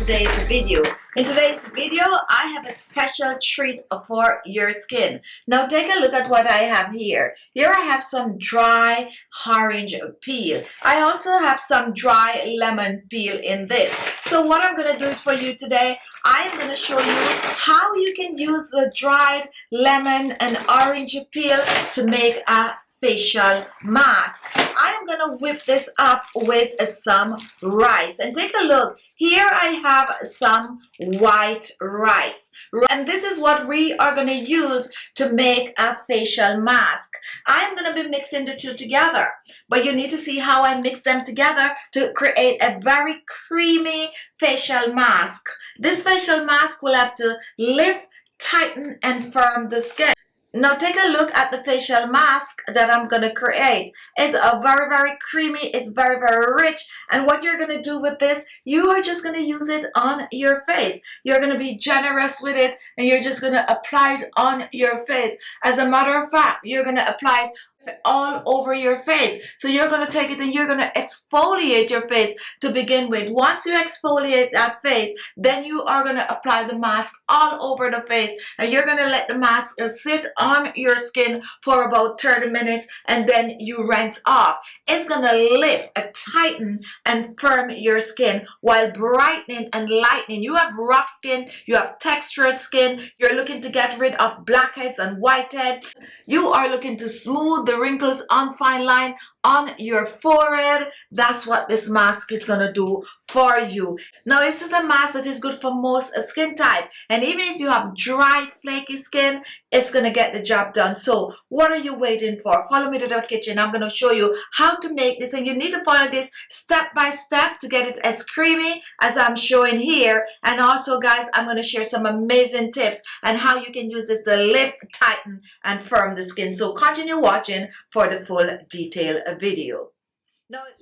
today's video. In today's video, I have a special treat for your skin. Now take a look at what I have here. Here I have some dry orange peel. I also have some dry lemon peel in this. So what I'm going to do for you today, I am going to show you how you can use the dried lemon and orange peel to make a facial mask. I am going to whip this up with some rice. And take a look. Here I have some white rice. And this is what we are going to use to make a facial mask. I am going to be mixing the two together. But you need to see how I mix them together to create a very creamy facial mask. This facial mask will have to lift, tighten, and firm the skin. Now take a look at the facial mask that I'm going to create. It's very creamy. It's very rich. And what you're going to do with this, you are just going to use it on your face. You're going to be generous with it and you're just going to apply it on your face. As a matter of fact, you're going to apply it all over your face. So you're going to take it and you're going to exfoliate your face to begin with. Once you exfoliate that face, then you are going to apply the mask all over the face, and you're going to let the mask sit on your skin for about 30 minutes, and then you rinse off. It's going to lift, tighten, and firm your skin while brightening and lightening. You have rough skin, you have textured skin, you're looking to get rid of blackheads and whiteheads. You are looking to smooth the wrinkles on fine line on your forehead. That's what this mask is going to do for you. Now this is a mask that is good for most skin type, and even if you have dry flaky skin, it's going to get the job done. So what are you waiting for? Follow me to the kitchen. I'm going to show you how to make this, and you need to follow this step by step to get it as creamy as I'm showing here. And also guys, I'm going to share some amazing tips on how you can use this to lift, tighten, and firm the skin. So continue watching for the full detailed video.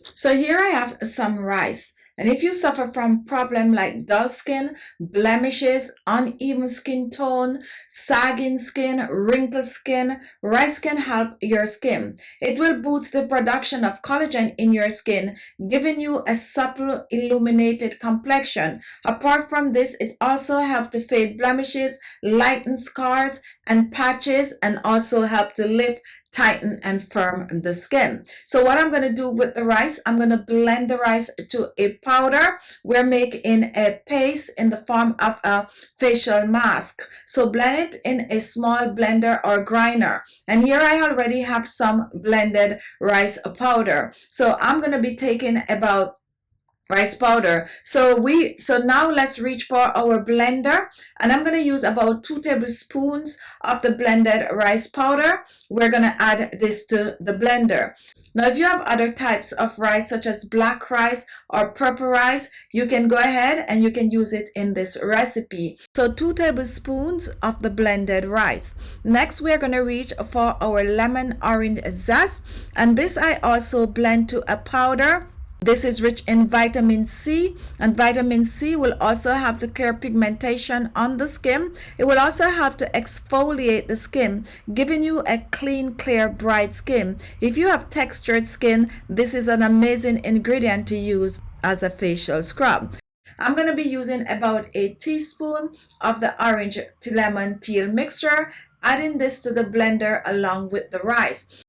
So here I have some rice. And if you suffer from problems like dull skin, blemishes, uneven skin tone, sagging skin, wrinkled skin, rice can help your skin. It will boost the production of collagen in your skin, giving you a supple, illuminated complexion. Apart from this, it also helps to fade blemishes, lighten scars and patches, and also help to lift, tighten, and firm the skin. So what I'm going to do with the rice, I'm going to blend the rice to a powder. We're making a paste in the form of a facial mask. So blend it in a small blender or grinder. And here I already have some blended rice powder. So I'm going to be taking about rice powder. So now let's reach for our blender, and I'm going to use about 2 tablespoons of the blended rice powder. We're going to add this to the blender. Now if you have other types of rice such as black rice or purple rice, you can go ahead and you can use it in this recipe. So 2 tablespoons of the blended rice. Next we're going to reach for our lemon orange zest, and this I also blend to a powder. This is rich in vitamin C, and vitamin C will also help to clear pigmentation on the skin. It will also help to exfoliate the skin, giving you a clean, clear, bright skin. If you have textured skin, this is an amazing ingredient to use as a facial scrub. I'm going to be using about a teaspoon of the orange lemon peel mixture, adding this to the blender along with the rice.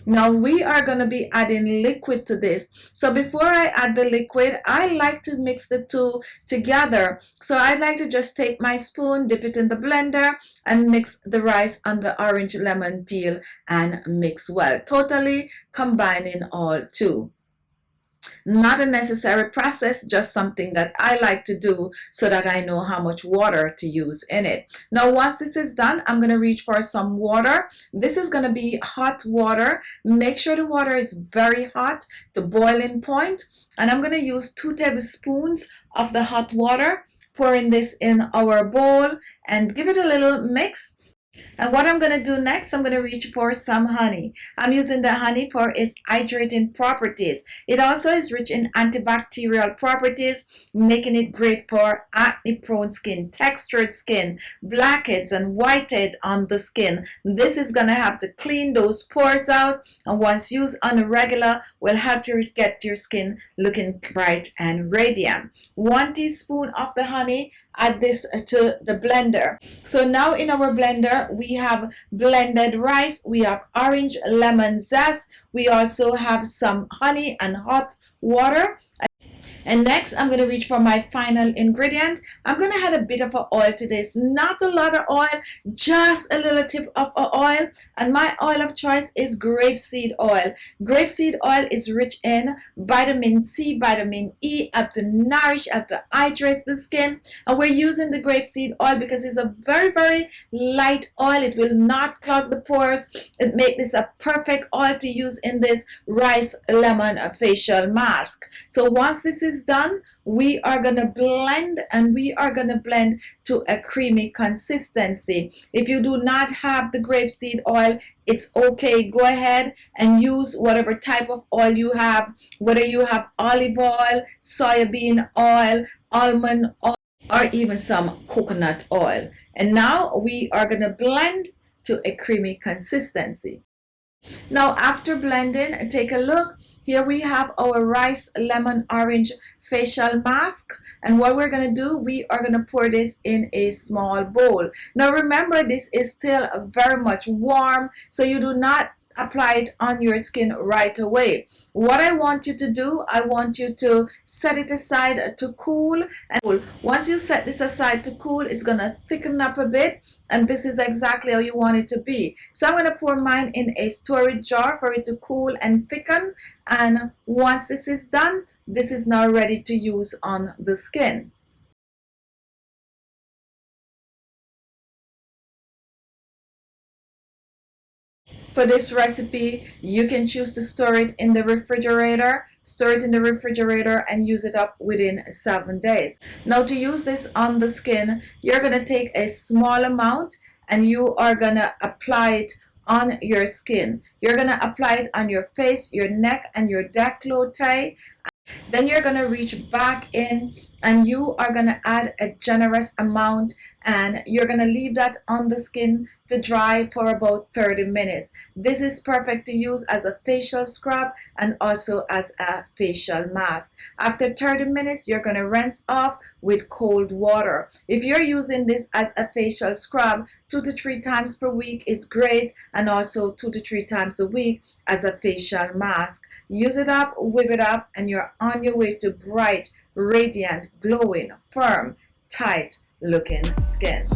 Now we are going to be adding liquid to this. So before I add the liquid, I like to mix the two together. So I'd like to just take my spoon, dip it in the blender, and mix the rice and the orange lemon peel and mix well, totally combining all two. Not a necessary process, just something that I like to do so that I know how much water to use in it. Now once this is done, I'm going to reach for some water. This is going to be hot water. Make sure the water is very hot, the boiling point. And I'm going to use 2 tablespoons of the hot water, pouring this in our bowl and give it a little mix. And what I'm going to do next, I'm going to reach for some honey. I'm using the honey for its hydrating properties. It also is rich in antibacterial properties, making it great for acne-prone skin, textured skin, blackheads and whitehead on the skin. This is going to have to clean those pores out, and once used on a regular will help you get your skin looking bright and radiant. 1 teaspoon of the honey, add this to the blender. So now in our blender we have blended rice, we have orange lemon zest, we also have some honey and hot water. And next, I'm going to reach for my final ingredient. I'm going to add a bit of oil to this. Not a lot of oil, just a little tip of oil. And my oil of choice is grapeseed oil. Grapeseed oil is rich in vitamin C, vitamin E, help to nourish, help to hydrate the skin. And we're using the grapeseed oil because it's a very, very light oil. It will not clog the pores. It makes this a perfect oil to use in this rice lemon facial mask. So once this is done, we are going to blend, and we are going to blend to a creamy consistency. If you do not have the grapeseed oil, it's okay. Go ahead and use whatever type of oil you have, whether you have olive oil, soybean oil, almond oil, or even some coconut oil. And now we are going to blend to a creamy consistency. Now after blending, take a look. Here we have our rice lemon orange facial mask, and what we're going to do, we are going to pour this in a small bowl. Now remember, this is still very much warm, so you do not apply it on your skin right away. What I want you to do, I want you to set it aside to cool. And once you set this aside to cool, it's gonna thicken up a bit, and this is exactly how you want it to be. So I'm gonna pour mine in a storage jar for it to cool and thicken, and once this is done, this is now ready to use on the skin. For this recipe, you can choose to store it in the refrigerator, and use it up within 7 days. Now to use this on the skin, you're going to take a small amount and you are going to apply it on your skin. You're going to apply it on your face, your neck, and your décolleté. Then you're going to reach back in and you are going to add a generous amount, and you're going to leave that on the skin to dry for about 30 minutes. This is perfect to use as a facial scrub and also as a facial mask. After 30 minutes, you're going to rinse off with cold water. If you're using this as a facial scrub, 2 to 3 times per week is great, and also 2 to 3 times a week as a facial mask. Use it up, whip it up, and you're on your way to bright, radiant, glowing, firm, tight looking skin.